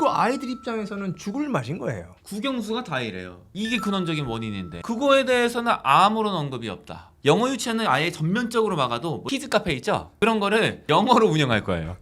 그 아이들 입장에서는 죽을 맛인 거예요. 국영수가 다 이래요. 이게 근원적인 원인인데 그거에 대해서는 아무런 언급이 없다. 영어 유치원은 아예 전면적으로 막아도 뭐 키즈 카페 있죠? 그런 거를 영어로 운영할 거예요.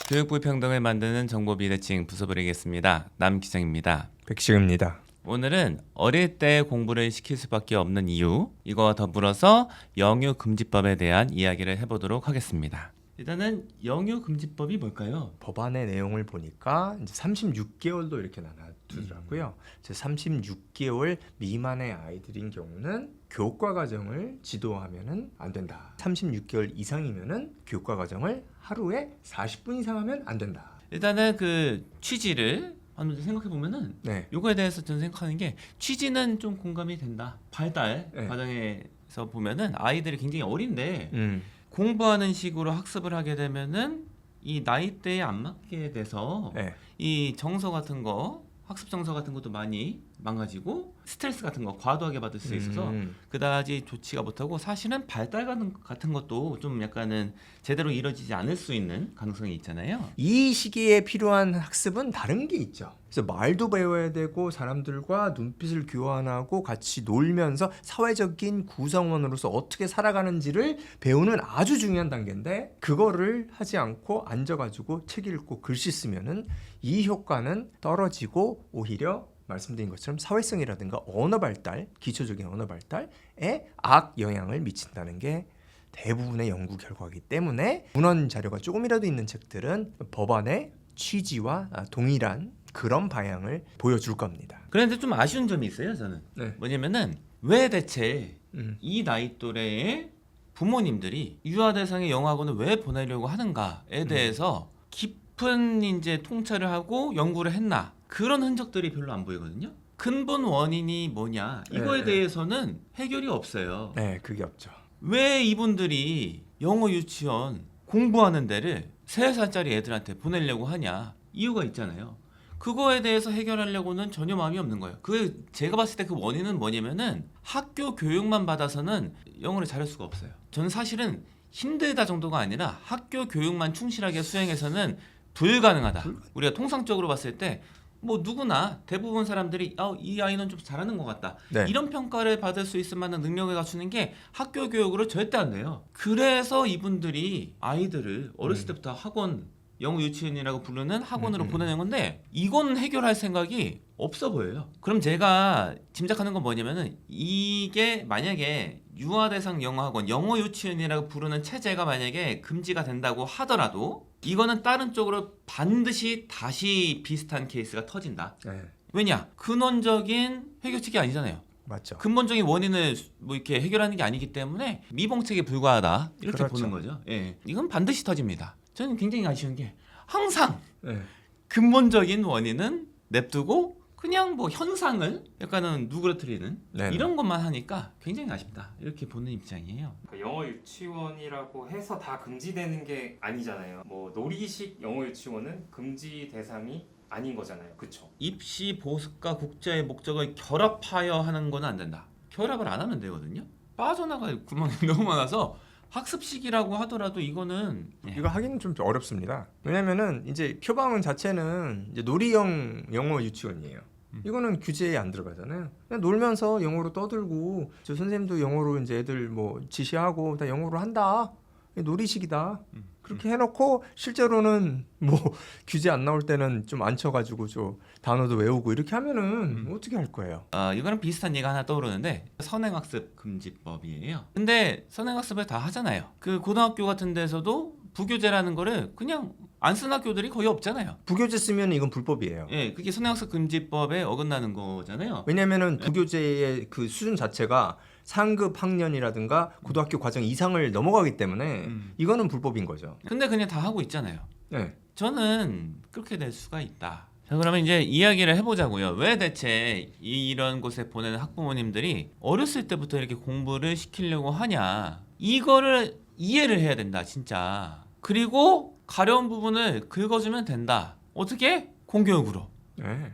교육부 평등을 만드는 정보 비대칭 부숴버리겠습니다. 남기정입니다. 백식입니다. 오늘은 어릴 때 공부를 시킬 수밖에 없는 이유, 이거와 더불어서 영유금지법에 대한 이야기를 해보도록 하겠습니다. 일단은 영유금지법이 뭘까요? 법안의 내용을 보니까 이제 36개월도 이렇게 나눠두더라고요. 36개월 미만의 아이들인 경우는 교과 과정을 지도하면은 안 된다. 36개월 이상이면은 교과 과정을 하루에 40분 이상 하면 안 된다. 일단은 그 취지를 한번 생각해 보면은 네. 요거에 대해서 저는 생각하는 게 취지는 좀 공감이 된다. 발달 네. 과정에서 보면은 아이들이 굉장히 어린데 음. 공부하는 식으로 학습을 하게 되면은 이 나이대에 안 맞게 돼서 네. 이 정서 같은 거, 학습 정서 같은 것도 많이 망가지고 스트레스 같은 거 과도하게 받을 수 있어서 그다지 좋지가 못하고 사실은 발달 같은 것도 좀 약간은 제대로 이루어지지 않을 수 있는 가능성이 있잖아요. 이 시기에 필요한 학습은 다른 게 있죠. 그래서 말도 배워야 되고 사람들과 눈빛을 교환하고 같이 놀면서 사회적인 구성원으로서 어떻게 살아가는지를 배우는 아주 중요한 단계인데 그거를 하지 않고 앉아가지고 책 읽고 글씨 쓰면은 이 효과는 떨어지고 오히려 말씀드린 것처럼 사회성이라든가 언어 발달, 기초적인 언어 발달에 악 영향을 미친다는 게 대부분의 연구 결과이기 때문에 문헌 자료가 조금이라도 있는 책들은 법안의 취지와 동일한 그런 방향을 보여줄 겁니다. 그런데 좀 아쉬운 점이 있어요, 저는. 네. 뭐냐면은 왜 대체 이 나이 또래의 부모님들이 유아 대상의 영어학원을 왜 보내려고 하는가에 대해서 깊은 이제 통찰을 하고 연구를 했나? 그런 흔적들이 별로 안 보이거든요. 근본 원인이 뭐냐? 이거에 대해서는 해결이 없어요. 네, 그게 없죠. 왜 이분들이 영어 유치원 공부하는 데를 3살짜리 애들한테 보내려고 하냐? 이유가 있잖아요. 그거에 대해서 해결하려고는 전혀 마음이 없는 거예요. 그 제가 봤을 때 그 원인은 뭐냐면은 학교 교육만 받아서는 영어를 잘할 수가 없어요. 저는 사실은 힘들다 정도가 아니라 학교 교육만 충실하게 수행해서는 불가능하다. 우리가 통상적으로 봤을 때 뭐 누구나 대부분 사람들이 이 아이는 좀 잘하는 것 같다. 네. 이런 평가를 받을 수 있을 만한 능력을 갖추는 게 학교 교육으로 절대 안 돼요. 그래서 이분들이 아이들을 어렸을 때부터 학원, 영어 유치원이라고 부르는 학원으로 보내는 건데 이건 해결할 생각이 없어 보여요. 그럼 제가 짐작하는 건 뭐냐면은 이게 만약에 유아 대상 영어 학원, 영어 유치원이라고 부르는 체제가 만약에 금지가 된다고 하더라도 이거는 다른 쪽으로 반드시 다시 비슷한 케이스가 터진다. 네. 왜냐? 근원적인 해결책이 아니잖아요. 맞죠. 근본적인 원인을 뭐 이렇게 해결하는 게 아니기 때문에 미봉책에 불과하다 이렇게 그렇죠. 보는 거죠. 예, 이건 반드시 터집니다. 저는 굉장히 아쉬운 게 항상 네. 근본적인 원인은 냅두고 그냥 뭐 현상을 약간은 누그러뜨리는 네네. 이런 것만 하니까 굉장히 아쉽다 이렇게 보는 입장이에요. 그러니까 영어 유치원이라고 해서 다 금지되는 게 아니잖아요. 뭐 놀이식 영어 유치원은 금지 대상이 아닌 거잖아요. 그쵸? 입시 보습과 국제의 목적을 결합하여 하는 건 안 된다. 결합을 안 하면 되거든요. 빠져나갈 구멍이 너무 많아서 학습식이라고 하더라도 이거는 이거 하기는 좀 어렵습니다. 왜냐면은 이제 표방원 자체는 이제 놀이형 영어 유치원이에요. 이거는 규제에 안 들어가잖아요. 그냥 놀면서 영어로 떠들고 저 선생님도 영어로 이제 애들 뭐 지시하고 다 영어로 한다. 놀이식이다. 그렇게 해놓고 실제로는 뭐 규제 안 나올 때는 좀 앉혀가지고 저 단어도 외우고 이렇게 하면은 어떻게 할 거예요? 이거랑 비슷한 얘기가 하나 떠오르는데 선행학습 금지법이에요. 근데 선행학습을 다 하잖아요. 그 고등학교 같은 데서도 부교재라는 거를 그냥 안 쓴 학교들이 거의 없잖아요. 부교재 쓰면 이건 불법이에요. 예, 그게 선행학습 금지법에 어긋나는 거잖아요. 왜냐면은 부교재의 그 수준 자체가 상급 학년이라든가 고등학교 과정 이상을 넘어가기 때문에 이거는 불법인 거죠. 근데 그냥 다 하고 있잖아요. 네. 저는 그렇게 될 수가 있다. 자, 그러면 이제 이야기를 해보자고요. 왜 대체 이런 곳에 보내는 학부모님들이 어렸을 때부터 이렇게 공부를 시키려고 하냐. 이거를 이해를 해야 된다, 진짜. 그리고 가려운 부분을 긁어주면 된다. 어떻게? 공교육으로. 네.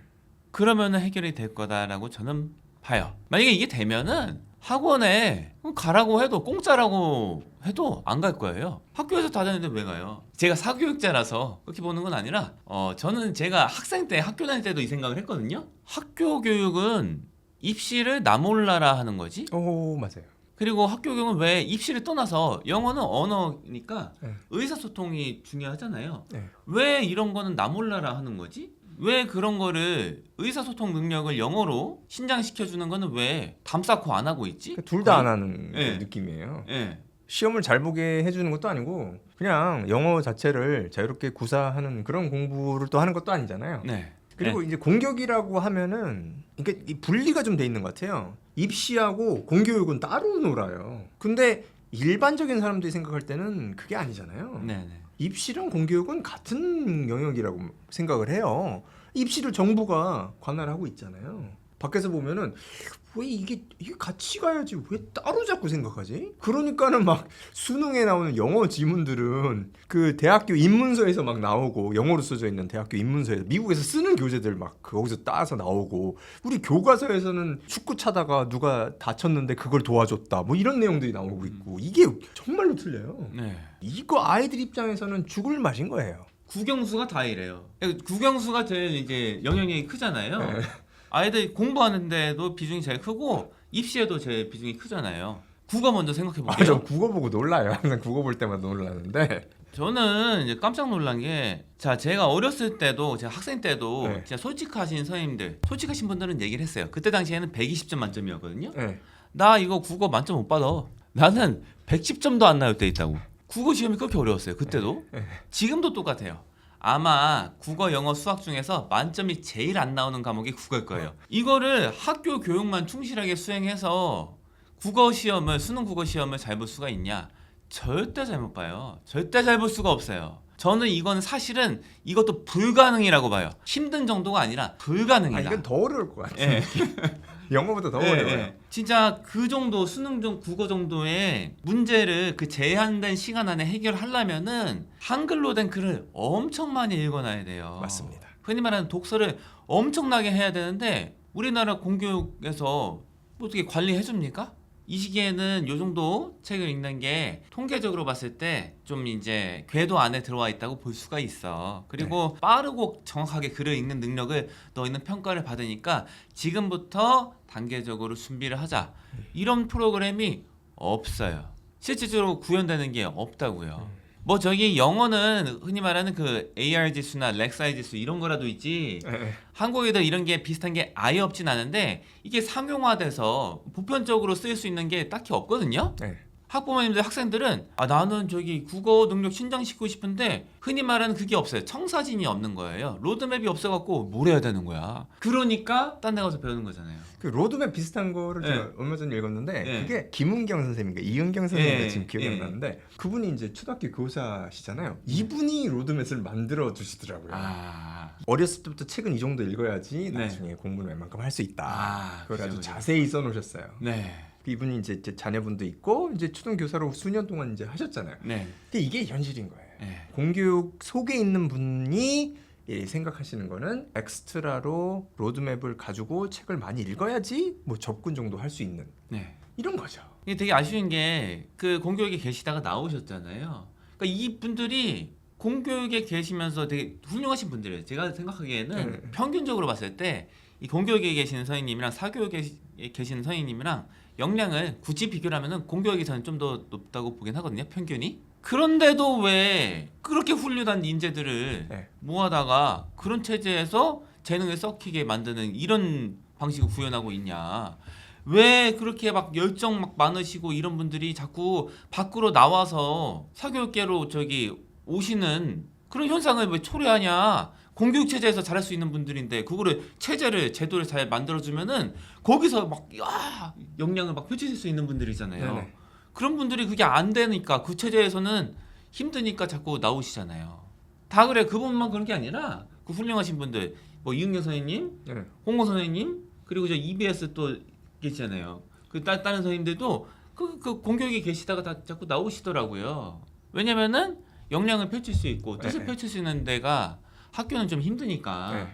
그러면 해결이 될 거다라고 저는 봐요. 만약에 이게 되면은 학원에 가라고 해도 공짜라고 해도 안 갈 거예요. 학교에서 다 다니는데 왜 가요? 제가 사교육자라서 그렇게 보는 건 아니라 저는 제가 학생 때 학교 다닐 때도 이 생각을 했거든요. 학교 교육은 입시를 나 몰라라 하는 거지. 오 맞아요. 그리고 학교 교육은 왜 입시를 떠나서 영어는 언어니까 네. 의사소통이 중요하잖아요. 네. 왜 이런 거는 나 몰라라 하는 거지? 왜 그런 거를 의사소통 능력을 영어로 신장시켜주는 거는 왜 담쌓고 안 하고 있지? 둘 다 안 하는 네. 느낌이에요. 예. 시험을 잘 보게 해주는 것도 아니고 그냥 영어 자체를 자유롭게 구사하는 그런 공부를 또 하는 것도 아니잖아요. 네. 그리고 이제 공교육이라고 하면은 이게 이 분리가 좀 돼 있는 것 같아요. 입시하고 공교육은 따로 놀아요. 근데 일반적인 사람들이 생각할 때는 그게 아니잖아요. 네. 네. 입시랑 공교육은 같은 영역이라고 생각을 해요. 입시를 정부가 관할하고 있잖아요. 밖에서 보면은 왜 이게 같이 가야지 왜 따로 자꾸 생각하지? 그러니까는 막 수능에 나오는 영어 지문들은 그 대학교 입문서에서 막 나오고 영어로 써져 있는 대학교 입문서에서 미국에서 쓰는 교재들 막 거기서 따서 나오고 우리 교과서에서는 축구 차다가 누가 다쳤는데 그걸 도와줬다 뭐 이런 내용들이 나오고 있고 이게 정말로 틀려요. 네. 이거 아이들 입장에서는 죽을 맛인 거예요. 국영수가 다 이래요. 국영수가 제일 이제 영향력이 크잖아요. 네. 아이들 공부하는데도 비중이 제일 크고 입시에도 제일 비중이 크잖아요. 국어 먼저 생각해 볼게요. 저 국어 보고 놀라요. 항상 국어 볼 때마다 놀라는데. 저는 이제 깜짝 놀란 게, 자, 제가 어렸을 때도, 제가 학생 때도, 네. 진짜 솔직하신 선생님들, 솔직하신 분들은 얘기를 했어요. 그때 당시에는 120점 만점이었거든요. 네. 나 이거 국어 만점 못 받아. 나는 110점도 안 나올 때 있다고. 국어 시험이 그렇게 어려웠어요. 그때도. 지금도 똑같아요. 아마 국어, 영어, 수학 중에서 만점이 제일 안 나오는 과목이 국어일 거예요. 이거를 학교 교육만 충실하게 수행해서 국어 시험을, 수능 국어 시험을 잘 볼 수가 있냐? 절대 잘 못 봐요. 절대 잘 볼 수가 없어요. 저는 이건 사실은 이것도 불가능이라고 봐요. 힘든 정도가 아니라 불가능이다. 이건 더 어려울 것 같아요. 예. 영어보다 더 예, 어려워요. 예. 진짜 그 정도 수능 정 국어 정도의 문제를 그 제한된 시간 안에 해결하려면은 한글로 된 글을 엄청 많이 읽어놔야 돼요. 맞습니다. 흔히 말하는 독서를 엄청나게 해야 되는데 우리나라 공교육에서 뭐 어떻게 관리해 줍니까? 이 시기에는 요 정도 책을 읽는 게 통계적으로 봤을 때 좀 이제 궤도 안에 들어와 있다고 볼 수가 있어. 그리고 빠르고 정확하게 글을 읽는 능력을 너희는 평가를 받으니까 지금부터 단계적으로 준비를 하자. 이런 프로그램이 없어요. 실질적으로 구현되는 게 없다고요. 뭐 저기 영어는 흔히 말하는 그 AR 지수나 렉사이 지수 이런 거라도 있지. 예. 한국에도 이런 게 비슷한 게 아예 없진 않은데 이게 상용화돼서 보편적으로 쓰일 수 있는 게 딱히 없거든요. 네. 학부모님들 학생들은 나는 저기 국어 능력 신장시키고 싶은데 흔히 말하는 그게 없어요. 청사진이 없는 거예요. 로드맵이 없어갖고 뭘 해야 되는 거야. 그러니까 딴 데 가서 배우는 거잖아요. 그 로드맵 비슷한 거를 제가 얼마 전에 읽었는데 네. 그게 김은경 선생님인가 이은경 선생님인가 네. 지금 기억이 안 네. 나는데 그분이 이제 초등학교 교사시잖아요. 이분이 로드맵을 만들어 주시더라고요. 어렸을 때부터 책은 이 정도 읽어야지 네. 나중에 공부는 웬만큼 할 수 있다. 그걸 아주 그죠. 자세히 써놓으셨어요. 네. 이분이 이제 자녀분도 있고 이제 초등 교사로 수년 동안 이제 하셨잖아요. 네. 근데 이게 현실인 거예요. 네. 공교육 속에 있는 분이 생각하시는 거는 엑스트라로 로드맵을 가지고 책을 많이 읽어야지 뭐 접근 정도 할 수 있는 네. 이런 거죠. 이게 되게 아쉬운 게 그 공교육에 계시다가 나오셨잖아요. 그러니까 이분들이 공교육에 계시면서 되게 훌륭하신 분들이에요. 제가 생각하기에는 네. 평균적으로 봤을 때 이 공교육에 계시는 선생님이랑 사교육에 계시는 선생님이랑 역량을 굳이 비교를 하면은 공교육이 저는 좀 더 높다고 보긴 하거든요. 평균이. 그런데도 왜 그렇게 훌륭한 인재들을 네. 모아다가 그런 체제에서 재능을 썩히게 만드는 이런 방식을 구현하고 있냐. 왜 그렇게 막 열정 막 많으시고 이런 분들이 자꾸 밖으로 나와서 사교육계로 저기 오시는 그런 현상을 왜 초래하냐. 공교육 체제에서 잘할 수 있는 분들인데 그거를 제도를 잘 만들어주면은 거기서 막 역량을 막 펼칠 수 있는 분들이잖아요. 네네. 그런 분들이 그게 안 되니까 그 체제에서는 힘드니까 자꾸 나오시잖아요. 다 그래. 그분만 그런 게 아니라 그 훌륭하신 분들 뭐 이은경 선생님, 네. 홍호 선생님 그리고 저 EBS 또 계시잖아요. 그 다른 선생님들도 그 공교육에 계시다가 다 자꾸 나오시더라고요. 왜냐면은 역량을 펼칠 수 있고 뜻을 네. 펼칠 수 있는 데가 학교는 좀 힘드니까 네.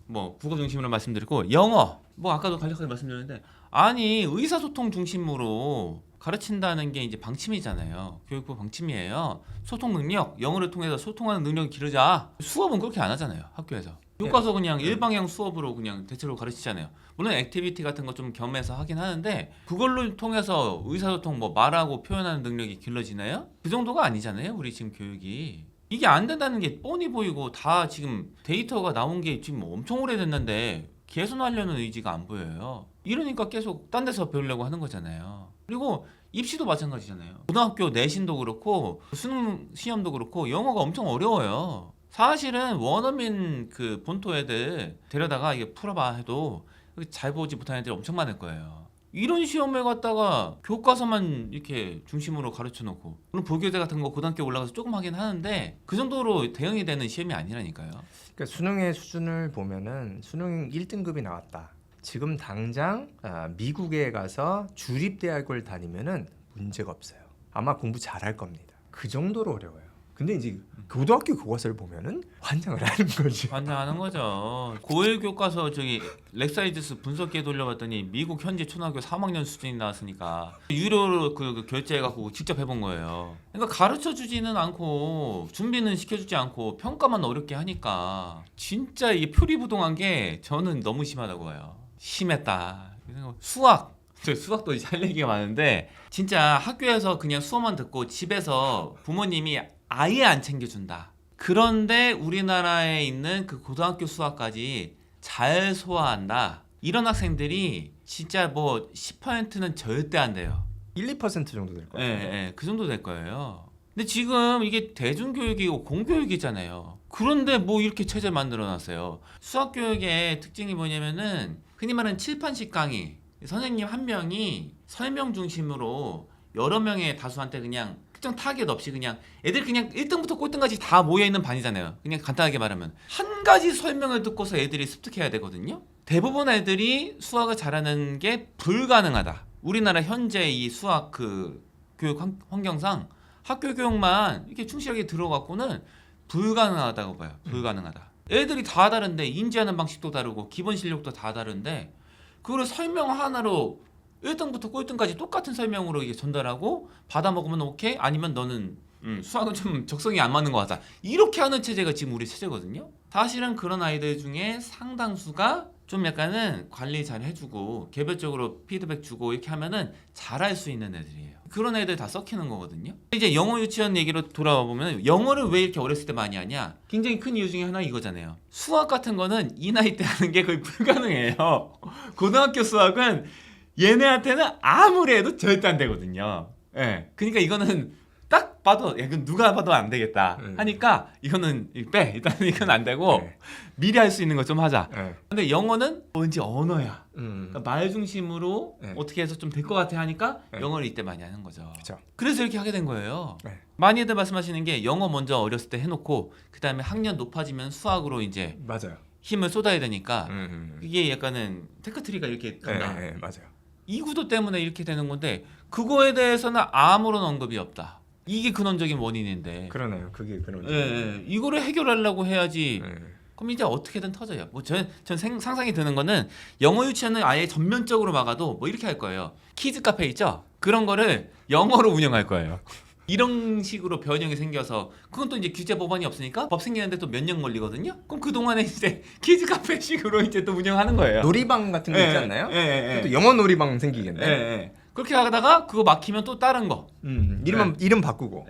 뭐 국어 중심으로 말씀드리고 영어 뭐 아까도 간략하게 말씀드렸는데 아니 의사소통 중심으로 가르친다는 게 이제 방침이잖아요. 교육부 방침이에요. 소통 능력, 영어를 통해서 소통하는 능력이 기르자. 수업은 그렇게 안 하잖아요. 학교에서. 교과서 그냥 일방향 수업으로 그냥 대체로 가르치잖아요. 물론 액티비티 같은 거 좀 겸해서 하긴 하는데 그걸로 통해서 의사소통 뭐 말하고 표현하는 능력이 길러지나요? 그 정도가 아니잖아요. 우리 지금 교육이. 이게 안 된다는 게 뻔히 보이고 다 지금 데이터가 나온 게 지금 엄청 오래됐는데 개선하려는 의지가 안 보여요. 이러니까 계속 딴 데서 배우려고 하는 거잖아요. 그리고 입시도 마찬가지잖아요. 고등학교 내신도 그렇고 수능 시험도 그렇고 영어가 엄청 어려워요. 사실은 원어민 그 본토 애들 데려다가 이게 풀어봐 해도 잘 보지 못하는 애들이 엄청 많을 거예요. 이런 시험을 갖다가 교과서만 이렇게 중심으로 가르쳐 놓고 물론 보교대 같은 거 고등학교 올라가서 조금 하긴 하는데 그 정도로 대응이 되는 시험이 아니라니까요. 그러니까 수능의 수준을 보면은 수능 1등급이 나왔다. 지금 당장 미국에 가서 주립대학을 다니면은 문제가 없어요. 아마 공부 잘할 겁니다. 그 정도로 어려워요. 근데 이제 고등학교 교과서를 보면은 환장을 하는 거지. 환장하는 거죠. 고1 교과서 저기 렉사이즈스 분석기에 돌려봤더니 미국 현재 초등학교 3학년 수준이 나왔으니까 유료로 그 결제해갖고 직접 해본 거예요. 그러니까 가르쳐 주지는 않고 준비는 시켜주지 않고 평가만 어렵게 하니까 진짜 이게 표리부동한 게 저는 너무 심하다고 봐요. 심했다. 수학. 저 수학도 이제 할 얘기가 많은데 진짜 학교에서 그냥 수업만 듣고 집에서 부모님이 아예 안 챙겨준다. 그런데 우리나라에 있는 그 고등학교 수학까지 잘 소화한다. 이런 학생들이 진짜 뭐 10%는 절대 안 돼요. 1, 2% 정도 될 거예요. 예, 그 정도 될 거예요. 근데 지금 이게 대중교육이고 공교육이잖아요. 그런데 뭐 이렇게 체제 만들어 놨어요. 수학 교육의 특징이 뭐냐면은 흔히 말하는 칠판식 강의. 선생님 한 명이 설명 중심으로 여러 명의 다수한테 그냥 특정 타겟 없이 그냥 애들 그냥 1등부터 꼴등까지 다 모여있는 반이잖아요. 그냥 간단하게 말하면 한 가지 설명을 듣고서 애들이 습득해야 되거든요. 대부분 애들이 수학을 잘하는 게 불가능하다. 우리나라 현재 이 수학 그 교육 환경상 학교 교육만 이렇게 충실하게 들어갖고는 불가능하다고 봐요. 불가능하다. 애들이 다 다른데 인지하는 방식도 다르고 기본 실력도 다 다른데 그거를 설명 하나로 1등부터 꼴등까지 똑같은 설명으로 이게 전달하고 받아먹으면 오케이? 아니면 너는 수학은 좀 적성이 안 맞는 것 같다. 이렇게 하는 체제가 지금 우리 체제거든요. 사실은 그런 아이들 중에 상당수가 좀 약간은 관리 잘 해주고 개별적으로 피드백 주고 이렇게 하면은 잘할 수 있는 애들이에요. 그런 애들 다 썩히는 거거든요. 이제 영어 유치원 얘기로 돌아와 보면 영어를 왜 이렇게 어렸을 때 많이 하냐? 굉장히 큰 이유 중에 하나 이거잖아요. 수학 같은 거는 이 나이 때 하는 게 거의 불가능해요. 고등학교 수학은 얘네한테는 아무리 해도 절대 안 되거든요. 예. 그러니까 이거는 딱 봐도 야, 이건 누가 봐도 안 되겠다 하니까 이거는 빼. 일단 이건 안 되고 미리 할 수 있는 거 좀 하자. 근데 영어는 뭔지 언어야. 그러니까 말 중심으로 어떻게 해서 좀 될 것 같아 하니까 영어를 이때 많이 하는 거죠. 그쵸. 그래서 이렇게 하게 된 거예요. 많이들 말씀하시는 게 영어 먼저 어렸을 때 해놓고 그 다음에 학년 높아지면 수학으로 이제 맞아요. 힘을 쏟아야 되니까 이게 약간은 테크트리가 이렇게 간다. 맞아요. 이 구도 때문에 이렇게 되는 건데 그거에 대해서는 아무런 언급이 없다. 이게 근원적인 원인인데. 그러네요. 그게 그런. 이거를 해결하려고 해야지. 그럼 이제 어떻게든 터져요. 뭐 전 상상이 드는 거는 영어 유치원을 아예 전면적으로 막아도 뭐 이렇게 할 거예요. 키즈 카페 있죠? 그런 거를 영어로 운영할 거예요. 이런 식으로 변형이 생겨서 그건 또 이제 규제 법안이 없으니까 법 생기는데 또 몇 년 걸리거든요. 그럼 그 동안에 이제 키즈 카페식으로 이제 또 운영하는 거예요. 놀이방 같은 거 있지 않나요? 또 영어 놀이방 생기겠네. 그렇게 하다가 그거 막히면 또 다른 거. 이름 바꾸고.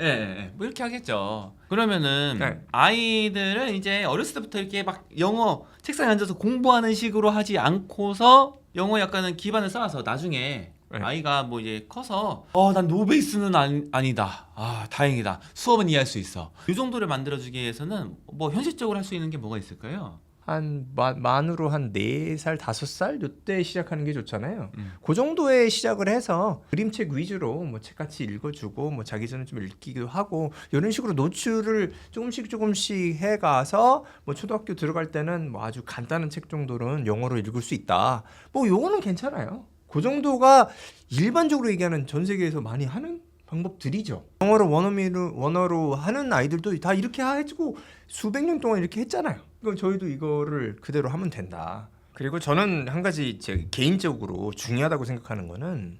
뭐 이렇게 하겠죠. 그러면은 아이들은 이제 어렸을 때부터 이렇게 막 영어 책상에 앉아서 공부하는 식으로 하지 않고서 영어 약간은 기반을 쌓아서 나중에 아이가 뭐 이제 커서 난 노베이스는 아니다. 다행이다. 수업은 이해할 수 있어. 이 정도를 만들어주기 위해서는 뭐 현실적으로 할 수 있는 게 뭐가 있을까요? 한 만으로 한 4살, 5살 요때 시작하는 게 좋잖아요. 그 정도에 시작을 해서 그림책 위주로 뭐 책같이 읽어주고 뭐 자기 전에 좀 읽기도 하고 이런 식으로 노출을 조금씩 해가서 뭐 초등학교 들어갈 때는 뭐 아주 간단한 책 정도는 영어로 읽을 수 있다. 뭐 요거는 괜찮아요. 그 정도가 일반적으로 얘기하는 전 세계에서 많이 하는 방법들이죠. 영어로 원어로 하는 아이들도 다 이렇게 해주고 수백 년 동안 이렇게 했잖아요. 그럼 저희도 이거를 그대로 하면 된다. 그리고 저는 한 가지 제 개인적으로 중요하다고 생각하는 거는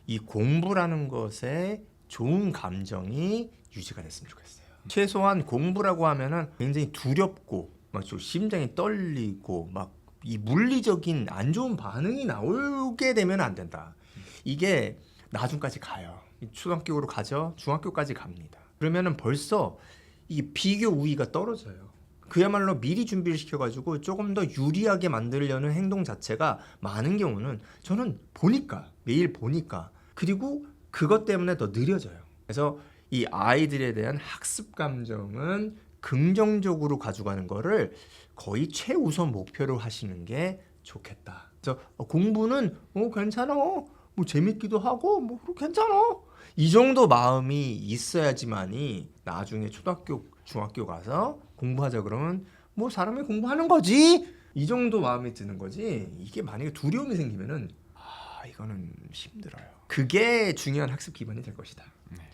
이 공부라는 것에 좋은 감정이 유지가 됐으면 좋겠어요. 최소한 공부라고 하면은 굉장히 두렵고 막 좀 심장이 떨리고 막 이 물리적인 안 좋은 반응이 나오게 되면 안 된다. 이게 나중까지 가요. 초등학교로 가죠. 중학교까지 갑니다. 그러면은 벌써 이 비교 우위가 떨어져요. 그야말로 미리 준비를 시켜가지고 조금 더 유리하게 만들려는 행동 자체가 많은 경우는 저는 보니까 매일 보니까 그리고 그것 때문에 더 느려져요. 그래서 이 아이들에 대한 학습 감정은 긍정적으로 가져가는 거를 거의 최우선 목표로 하시는 게 좋겠다. 그래서 공부는 괜찮아, 뭐 재밌기도 하고 뭐 괜찮아. 이 정도 마음이 있어야지만이 나중에 초등학교, 중학교 가서 공부하자 그러면 뭐 사람이 공부하는 거지. 이 정도 마음이 드는 거지. 이게 만약에 두려움이 생기면은 이거는 힘들어요. 그게 중요한 학습 기반이 될 것이다.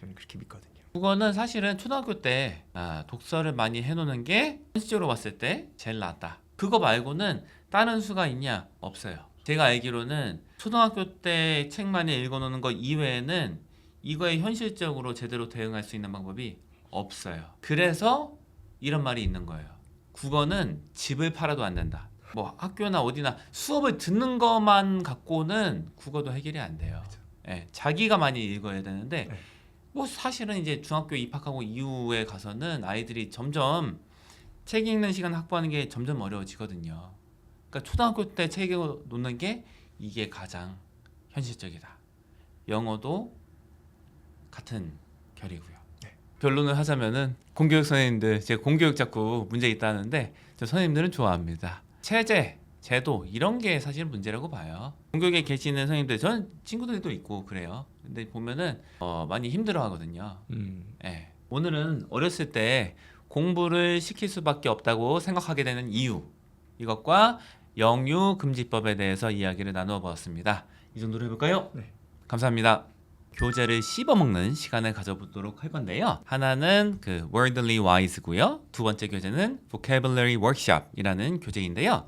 저는 그렇게 믿거든요. 국어는 사실은 초등학교 때 독서를 많이 해놓는 게 현실적으로 봤을 때 제일 낫다. 그거 말고는 다른 수가 있냐? 없어요. 제가 알기로는 초등학교 때 책 많이 읽어놓는 거 이외에는 이거에 현실적으로 제대로 대응할 수 있는 방법이 없어요. 그래서 이런 말이 있는 거예요. 국어는 집을 팔아도 안 된다. 뭐 학교나 어디나 수업을 듣는 것만 갖고는 국어도 해결이 안 돼요. 예, 자기가 많이 읽어야 되는데 네. 뭐 사실은 이제 중학교 입학하고 이후에 가서는 아이들이 점점 책 읽는 시간 확보하는 게 점점 어려워지거든요. 그러니까 초등학교 때 책 읽어놓는 게 이게 가장 현실적이다. 영어도 같은 결이고요. 네. 결론을 하자면은 공교육 선생님들, 제가 공교육 자꾸 문제 있다 하는데 저 선생님들은 좋아합니다. 체제, 제도 이런 게 사실 문제라고 봐요. 공교육에 계시는 선생님들, 저는 친구들도 있고 그래요. 근데 보면은 많이 힘들어하거든요. 예. 오늘은 어렸을 때 공부를 시킬 수밖에 없다고 생각하게 되는 이유, 이것과 영유 금지법에 대해서 이야기를 나누어 보았습니다. 이 정도로 해볼까요? 네. 감사합니다. 교재를 씹어먹는 시간을 가져보도록 할 건데요. 하나는 그 Wordly Wise고요. 두 번째 교재는 Vocabulary Workshop이라는 교재인데요.